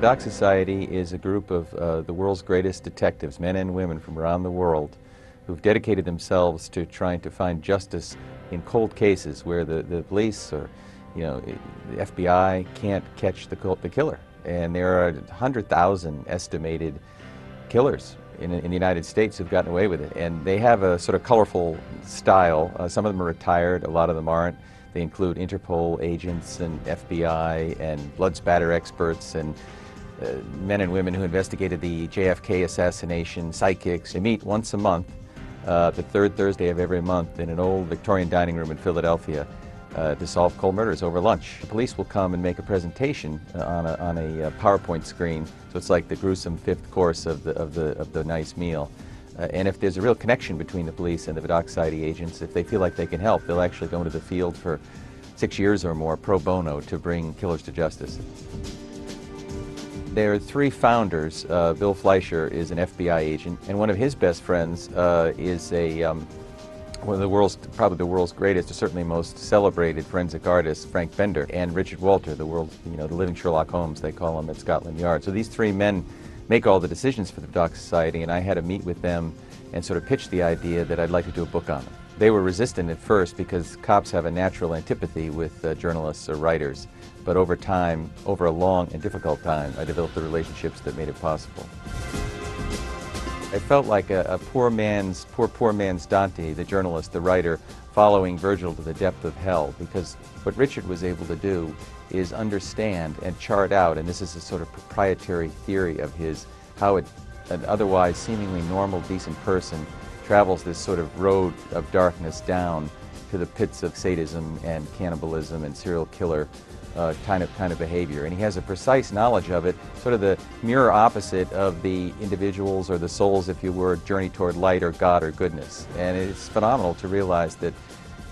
Vidocq Society is a group of the world's greatest detectives, men and women from around the world, who've dedicated themselves to trying to find justice in cold cases where the police or, the FBI can't catch the killer. And there are 100,000 estimated killers in the United States who've gotten away with it. And they have a sort of colorful style. Some of them are retired, a lot of them aren't. They include Interpol agents and FBI and blood spatter experts and men and women who investigated the JFK assassination, psychics. They meet once a month, the third Thursday of every month, in an old Victorian dining room in Philadelphia to solve cold murders over lunch. The police will come and make a presentation on a PowerPoint screen, so it's like the gruesome fifth course of the nice meal. And if there's a real connection between the police and the Vidocq Society agents, if they feel like they can help, they'll actually go into the field for 6 years or more pro bono to bring killers to justice. There are three founders. Bill Fleischer is an FBI agent, and one of his best friends is one of the world's, probably the world's greatest, or certainly most celebrated forensic artist, Frank Bender, and Richard Walter, the world's, the living Sherlock Holmes, they call him at Scotland Yard. So these three men make all the decisions for the Vidocq Society, and I had to meet with them and sort of pitch the idea that I'd like to do a book on them. They were resistant at first because cops have a natural antipathy with journalists or writers, but over time, over a long and difficult time, I developed the relationships that made it possible. I felt like a poor man's Dante, the journalist, the writer, following Virgil to the depth of hell, because what Richard was able to do is understand and chart out, and this is a sort of proprietary theory of his, how an otherwise seemingly normal, decent person travels this sort of road of darkness down to the pits of sadism and cannibalism and serial killer kind of behavior. And he has a precise knowledge of it, sort of the mirror opposite of the individuals or the souls, if you were, journey toward light or God or goodness. And it's phenomenal to realize that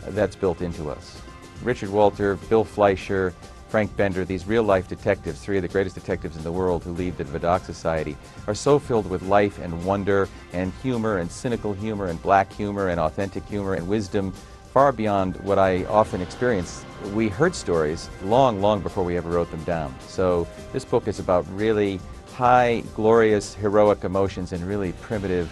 that's built into us. Richard Walter, Bill Fleischer, Frank Bender, these real-life detectives, three of the greatest detectives in the world who lead the Vidocq Society, are so filled with life and wonder and humor and cynical humor and black humor and authentic humor and wisdom, far beyond what I often experience. We heard stories long, long before we ever wrote them down. So this book is about really high, glorious, heroic emotions and really primitive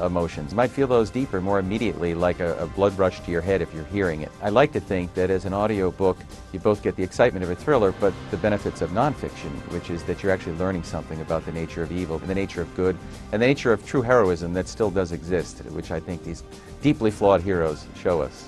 emotions. You might feel those deeper, more immediately, like a blood rush to your head if you're hearing it. I like to think that as an audiobook, you both get the excitement of a thriller, but the benefits of nonfiction, which is that you're actually learning something about the nature of evil, and the nature of good, and the nature of true heroism that still does exist, which I think these deeply flawed heroes show us.